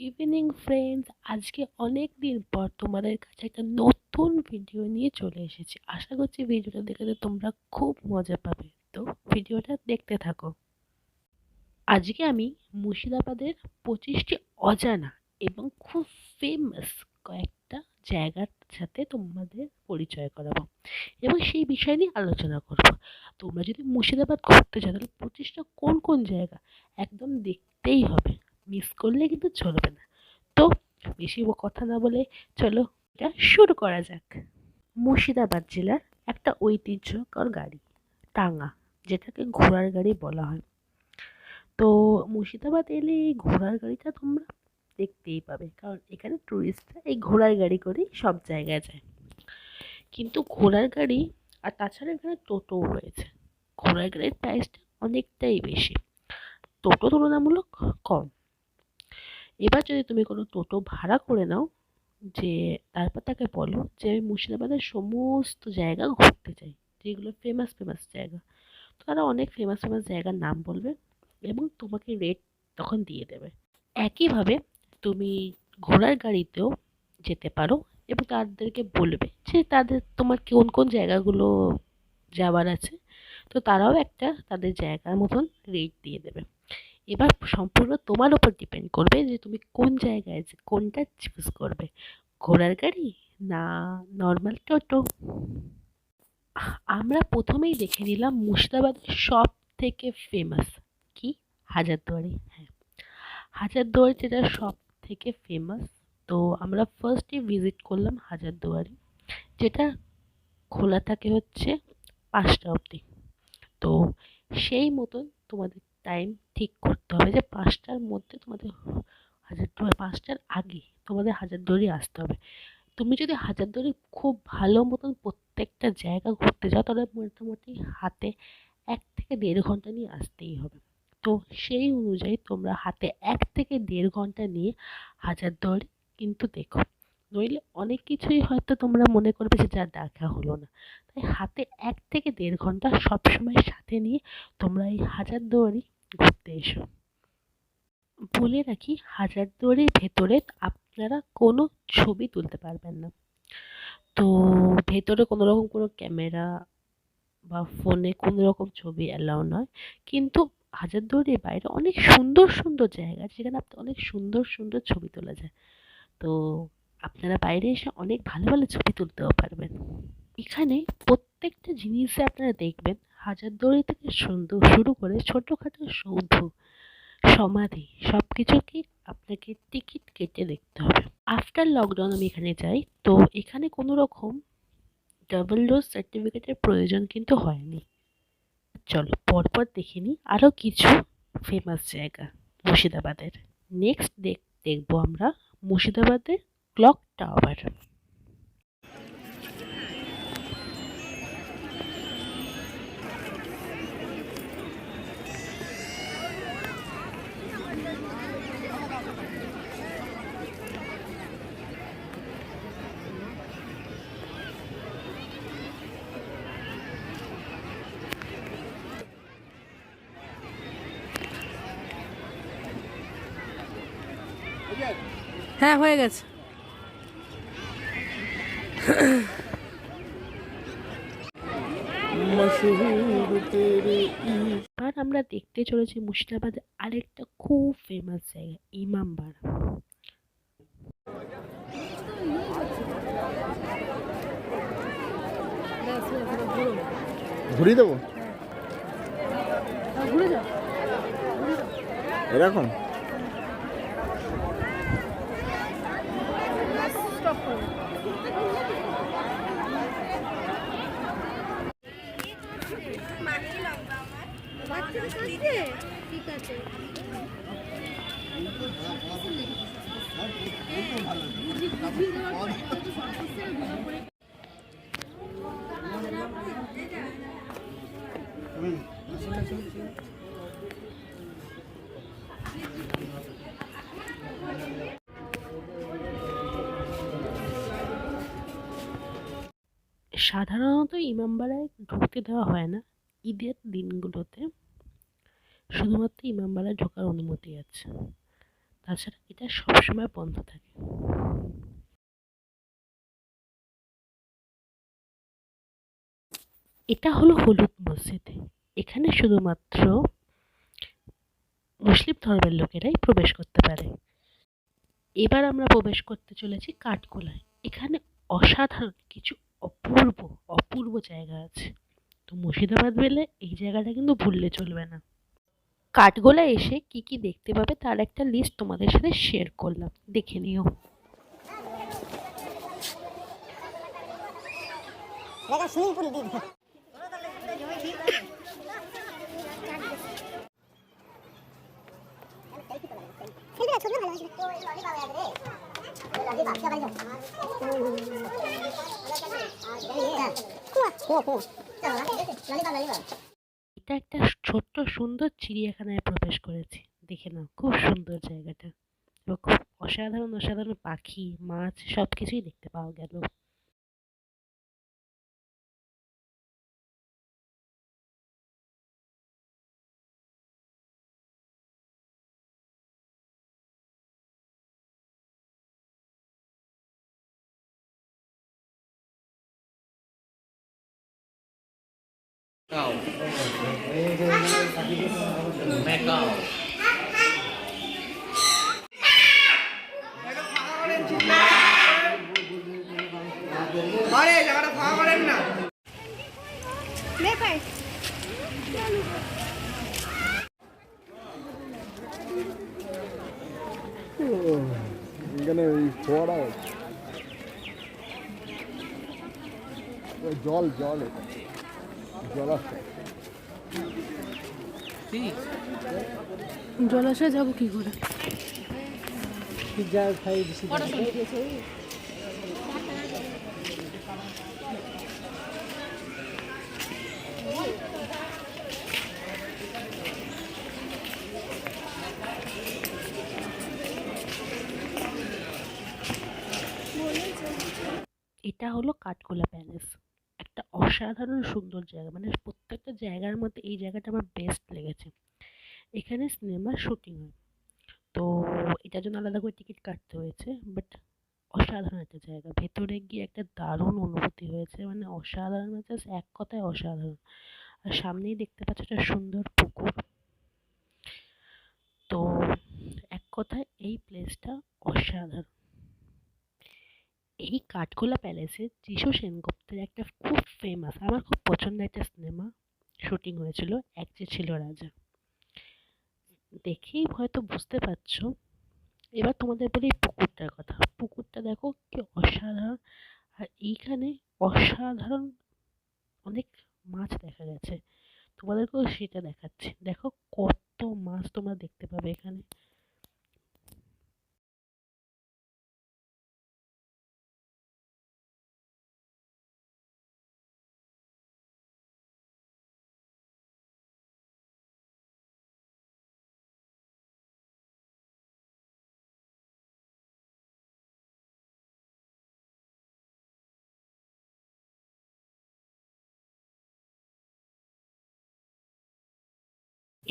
Evening friends, আজকে অনেক দিন পর তোমাদের কাছে একটা নতুন ভিডিও নিয়ে চলে এসেছি। আশা করছি ভিডিওটা দেখে তোমরা খুব মজা পাবে। তো ভিডিওটা দেখতে থাকো। আজকে আমি মুর্শিদাবাদের 25টি অজানা এবং খুব ফেমাস কয়েকটা জায়গার সাথে তোমাদের পরিচয় করাবো এবং সেই বিষয় নিয়ে আলোচনা করব। তোমরা যদি মুর্শিদাবাদ ঘুরতে চাও তাহলে 25টা কোন কোন জায়গা একদম দেখতেই হবে, মিস করলে কিন্তু চলবে না। তো বেশি কথা না বলে চলো এটা শুরু করা যাক। মুর্শিদাবাদ জেলার একটা ঐতিহ্যকর গাড়ি টাঙ্গা, যেটাকে ঘোড়ার গাড়ি বলা হয়। তো মুর্শিদাবাদ এলে এই ঘোড়ার গাড়িটা তোমরা দেখতেই পাবে, কারণ এখানে টুরিস্টরা এই ঘোড়ার গাড়ি করেই সব জায়গায় যায়। কিন্তু ঘোড়ার গাড়ি আর তাছাড়া এখানে টোটোও রয়েছে। ঘোড়ার গাড়ির প্রাইসটা অনেকটাই বেশি, টোটো তুলনামূলক কম। এবার যদি তুমি কোনো টোটো ভাড়া করে নাও, যে তারপর তাকে বলো যে আমি মুর্শিদাবাদের সমস্ত জায়গা ঘুরতে চাই, যেগুলো ফেমাস ফেমাস জায়গা, তো তারা অনেক ফেমাস ফেমাস জায়গার নাম বলবে এবং তোমাকে রেট তখন দিয়ে দেবে। একইভাবে তুমি ঘোড়ার গাড়িতেও যেতে পারো এবং তাদেরকে বলবে যে তোমার কোন কোন জায়গাগুলো যাওয়ার আছে, তো তারাও একটা তাদের জায়গার মতন রেট দিয়ে দেবে। এবার সম্পূর্ণ তোমার উপর ডিপেন্ড করবে যে তুমি কোন জায়গায় কোনটা চুজ করবে, ঘোড়ার গাড়ি না নর্মাল টোটো। আমরা প্রথমেই দেখে নিলাম মুর্শিদাবাদের সব থেকে ফেমাস কি, হাজারদুয়ারি। হ্যাঁ, হাজারদুয়ারি যেটা সব থেকে ফেমাস। তো আমরা ফার্স্টে ভিজিট করলাম হাজারদুয়ারি, যেটা খোলা থাকে হচ্ছে 5টা অবধি। তো সেই মতন তোমাদের টাইম ঠিক করতে হবে যে 5টার মধ্যে তোমাদের হাজারদুয়ারি, 5টার আগে তোমাদের হাজারদুয়ারি আসতে হবে। তুমি যদি হাজারদুয়ারি খুব ভালো মতন প্রত্যেকটা জায়গা ঘুরতে যাও তাহলে মোটামুটি হাতে 1 থেকে 1.5 ঘন্টা নিয়ে আসতেই হবে। তো সেই অনুযায়ী তোমরা হাতে 1 থেকে 1.5 ঘন্টা নিয়ে হাজারদুয়ারি কিন্তু দেখো, নইলে অনেক কিছুই হয়তো তোমরা মনে করবে যে যা দেখা হলো না। তাই হাতে 1 থেকে 1.5 ঘন্টা সবসময় সাথে নিয়ে তোমরা এই হাজারদুয়ারি ঘুরতে এসো। বলে রাখি, হাজারদুয়ারির ভেতরে আপনারা কোনো ছবি তুলতে পারবেন না। তো ভেতরে কোনো রকম কোনো ক্যামেরা বা ফোনে কোনো রকম ছবি অ্যালাউ নয়। কিন্তু হাজারদুয়ারির বাইরে অনেক সুন্দর সুন্দর জায়গা আছে যেখানে আপনি অনেক সুন্দর সুন্দর ছবি তোলা যায়। তো আপনারা বাইরে এসে অনেক ভালো ভালো ছবি তুলতেও পারবেন। এখানে প্রত্যেকটা জিনিসে আপনারা দেখবেন হাজারদুয়ারি থেকে সুন্দর শুরু করে ছোটখাটো সৌধ, সমাধি, সবকিছুকেই আপনাকে টিকিট কেটে দেখতে হবে। আফটার লকডাউন আমি এখানে যাই, তো এখানে কোনো রকম ডাবল ডোজ সার্টিফিকেটের প্রয়োজন কিন্তু হয়নি। চলো পরপর দেখে নিই আরও কিছু ফেমাস জায়গা মুর্শিদাবাদের। নেক্সট দেখবো আমরা মুর্শিদাবাদের ক্লক টাওয়ার। হ্যাঁ, হয়ে গেছে। এবার আমরা দেখতে চলেছি মুর্শিদাবাদের আরেকটা খুব ফেমাস জায়গা, ইমামবাড়া। ঘুরিয়ে দেবো ঘুরে যাও। এরকম। স্টপ করো। ঠিক আছে। সাধারণত ইমামবাড়ায় ঢুকতে দেওয়া হয় না, ঈদের দিনগুলোতে শুধুমাত্র ইমামবাড়ায় ঢোকার অনুমতি আছে। তাছাড়া এটা সবসময় বন্ধ থাকে। এটা হলো হলুদ মসজিদ। এখানে শুধুমাত্র মুসলিম ধর্মের লোকেরাই প্রবেশ করতে পারে। এবার আমরা প্রবেশ করতে চলেছি কাঠগোলায়। এখানে অসাধারণ কিছু অপূর্ব অপূর্ব জায়গা আছে। তো মুর্শিদাবাদ গেলে এই জায়গাটা কিন্তু ভুললে চলবে না। কাঠগোলায় এসে কি কি দেখতে পাবে তার একটা লিস্ট তোমাদের সাথে শেয়ার করলাম, দেখে নিও। এটা একটা ছোট্ট সুন্দর চিড়িয়াখানায় প্রবেশ করেছি, দেখে নাও খুব সুন্দর জায়গাটা এবং খুব অসাধারণ অসাধারণ পাখি মাছ সবকিছুই দেখতে পাওয়া গেল। জায়গাটা ফাঁকা করেন না। এখানে ওই ফোয়ারা জল জল জলাশয় জলাশয় যাবো কি করে? এটা হলো কাঠগোলা প্যালেস। একটা অসাধারণ সুন্দর জায়গা, মানে প্রত্যেকটা জায়গার মধ্যে এই জায়গাটা আমার বেস্ট লেগেছে। এখানে সিনেমার শুটিং হয়, তো এটার জন্য আলাদা করে টিকিট কাটতে হয়েছে, বাট অসাধারণ একটা জায়গা। ভেতরে গিয়ে একটা দারুণ অনুভূতি হয়েছে, মানে অসাধারণ, মানে জাস্ট এক কথায় অসাধারণ। আর সামনেই দেখতে পাচ্ছ একটা সুন্দর পুকুর। তো এক কথায় এই প্লেসটা অসাধারণ। এই কাঠগোলা প্যালেসে যিশু সেনগুপ্তের একটা খুব ফেমাস, আমার খুব পছন্দের একটা সিনেমা শুটিং হয়েছিল, এক যে ছিল রাজা। দেখেই হয়তো বুঝতে পারছো। এবার তোমাদের বলি পুকুরটার কথা। পুকুরটা দেখো কি অসাধারণ। আর এইখানে অসাধারণ অনেক মাছ দেখা গেছে, তোমাদেরকেও সেটা দেখাচ্ছি। দেখো কত মাছ তোমরা দেখতে পাবে এখানে।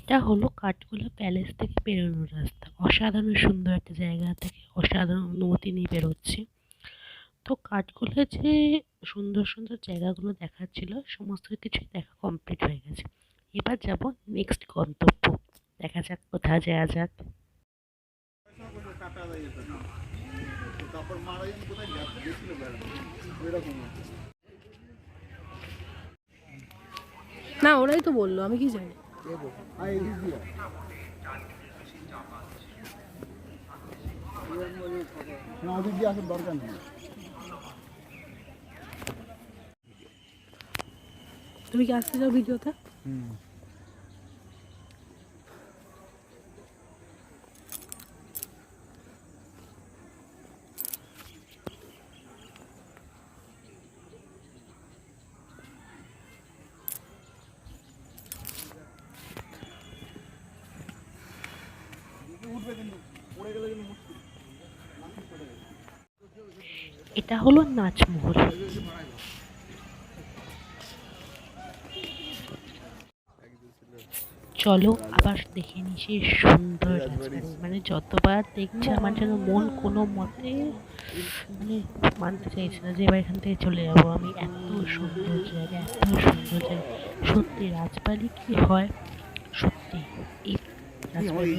এটা হলো কাঠগোলা প্যালেস থেকে বেরোনোর রাস্তা। অসাধারণ সুন্দর একটা জায়গা থেকে অসাধারণ অনুমতি নিয়ে বেরোচ্ছি। তো কাঠগোলা যে সুন্দর সুন্দর জায়গাগুলো দেখার ছিল সমস্ত কিছুই দেখা কমপ্লিট হয়ে গেছে। এবার যাব নেক্সট গন্তব্য, দেখা যাক কোথায় যাওয়া যাক। না ওরাই তো বললো, আমি কি জানি। দরকার নেই। তুমি কি আসতে চাও ভিডিওতে? এটা হলো নাচমহল। চলো আবার দেখে নি সেই সুন্দর রাজবাড়ি। মানে যতবার দেখছি আমার যেন মন কোনো মতে মানে মানতে চাইছে না যে এবার এখান থেকে চলে যাবো আমি। এত সুন্দর জায়গা, এত সুন্দর জায়গা। সত্যি রাজবাড়ি কি হয়, সত্যি এই রাজবাড়ি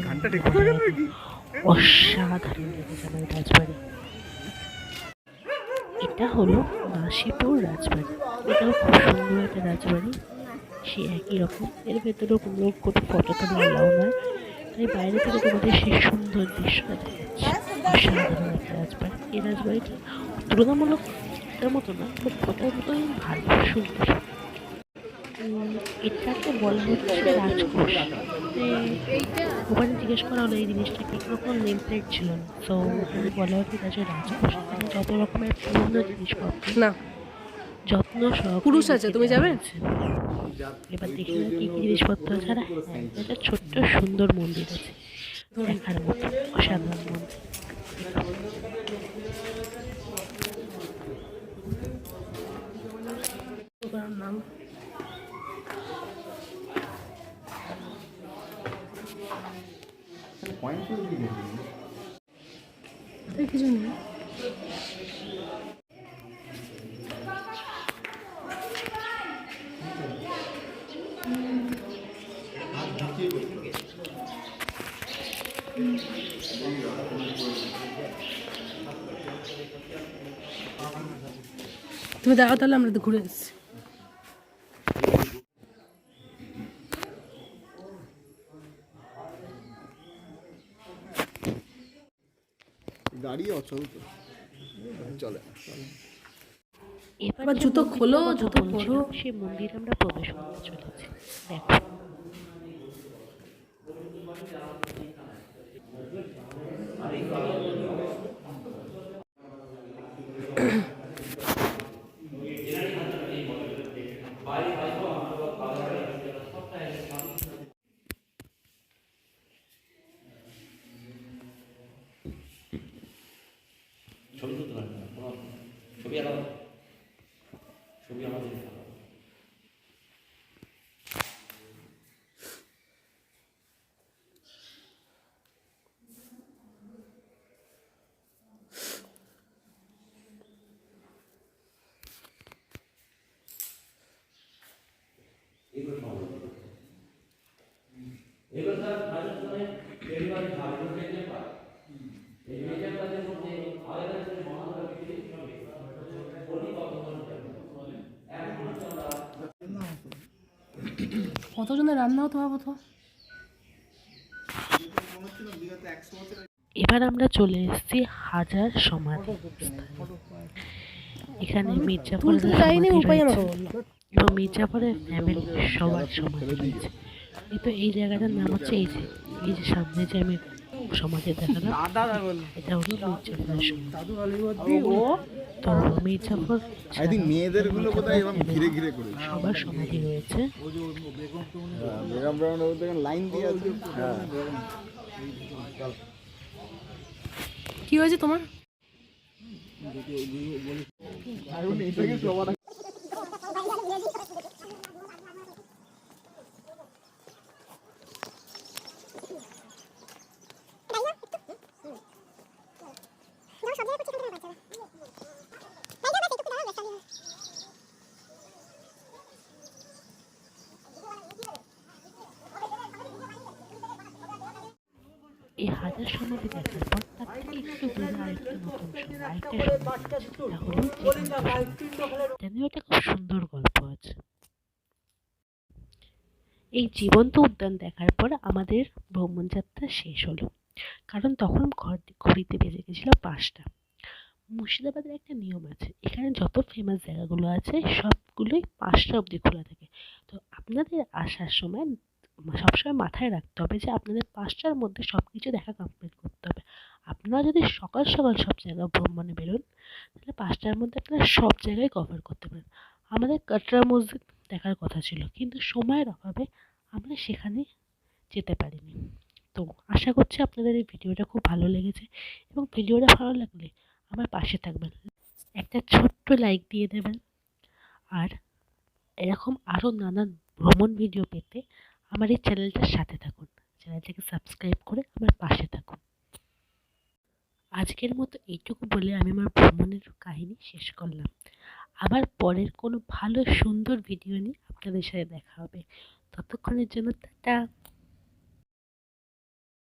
অসাধারণ লেগেছে আমার এই রাজবাড়ি। এটা হলো নাসিপুর রাজবাড়ি। এটাও খুব সুন্দর একটা রাজবাড়ি, সে একই রকম। এর ভেতরেও কোনো ফটো তোলা এলাও নয়, তাই বাইরে থেকে তোমাদের সেই সুন্দর দৃশ্যটা দেখাচ্ছি। অসাধারণ একটা রাজবাড়ি। এই রাজবাড়িটা তুলনামূলক এটার মতো না, বাট ওটার মতোই ভালো, সুন্দর। এটাকে বলা হচ্ছে রাজকোষ। ওখানে জিজ্ঞেস করা হলো এই জিনিসটাকে, কোনো নেম প্লেট ছিল না, তো ওখানে বলা হচ্ছে এটা হচ্ছে রাজকোষ। এখানে যত রকমের পুরনো জিনিসপত্র না যত্ন সহকারে পুরুষ আছে, তুমি যাবে? এবার দেখি না কি কি জিনিসপত্র ছাড়া। হ্যাঁ, একটা ছোট্ট সুন্দর মন্দির আছে দেখার মতো, অসাধারণ মন্দির। ওটার নাম কিছু নেই। তুমি দাঁড়াও, তাহলে আমরা তো ঘুরে এসেছি। গাড়ি অচল তো, চলে। এবার জুতো খোলো, জুতো পরো। সেই মন্দিরে আমরা প্রবেশ করতে চলেছি। দেখো ছবি তুলতে পারবে না, ছবি আলাদা, ছবি আমাদের। এগুলো স্যার মাঝে সময় ডেলিভারি ভালো দেখতে পায়। এই মেয়েটার কাছে মধ্যে আলাদা করে মহানগর বিক্রি হবে। কতজনের রান্না হতো ভাবো তো। এবার আমরা চলে এসেছি হাজার সমাধি স্থানে। এখানে মির্জাফরের তুলতে যাইনি, সমাধি উপায় রয়েছে আমাকে বললো। এবং মির্জাফরের ফ্যামিলি সবার সমাধি রয়েছে। এই তো এই জায়গাটার নাম হচ্ছে এই যে সামনে যে আমি সমাধি দেখালাম, এটা হলো মির্জাফরের সমাধি। তো মির্জাফর আই থিঙ্ক মেয়েদের গুলো কোথায় এরকম ঘিরে ঘিরে করে সবার সমাধি রয়েছে। বেগম ব্রাউন লাইন দিয়ে আছে। হ্যাঁ, কি হয়েছে তোমার? এই হাজার সমাধি দেখার পর তার থেকে একটু দূরে আরেকটা নতুন আরেকটা সমাধি আছে, এটা হলো জানি ওটা খুব সুন্দর গল্প আছে। এই জীবন্ত উদ্যান দেখার পর আমাদের ভ্রমণ যাত্রা শেষ হলো, কারণ তখন ঘড়িতে বেজে গেছিল 5টা। মুর্শিদাবাদের একটা নিয়ম আছে, এখানে যত ফেমাস জায়গাগুলো আছে সবগুলোই 5টা অবধি খোলা থাকে। তো আপনাদের আসার সময় সবসময় মাথায় রাখতে হবে যে আপনাদের 5টার মধ্যে সব কিছু দেখা কমপ্লিট করতে হবে। আপনারা যদি সকাল সকাল সব জায়গা ভ্রমণে বেরোন, তাহলে 5টার মধ্যে আপনারা সব জায়গায় কভার করতে পারেন। আমাদের কাটরা মসজিদ দেখার কথা ছিল, কিন্তু সময়ের অভাবে আমরা সেখানে যেতে পারিনি। তো আশা করছি আপনাদের এই ভিডিওটা খুব ভালো লেগেছে, এবং ভিডিওটা ভালো লাগলে আমার পাশে থাকবেন, একটা ছোট্ট লাইক দিয়ে দেবেন। আর এরকম আরও নানান ভ্রমণ ভিডিও পেতে আমার এই চ্যানেলটার সাথে থাকুন, চ্যানেলটাকে সাবস্ক্রাইব করে আমার পাশে থাকুন। আজকের মতো এইটুকু বলে আমি আমার ভ্রমণের কাহিনী শেষ করলাম। আবার পরের কোনো ভালো সুন্দর ভিডিও নিয়ে আপনাদের সাথে দেখা হবে। ততক্ষণের জন্য টাটা।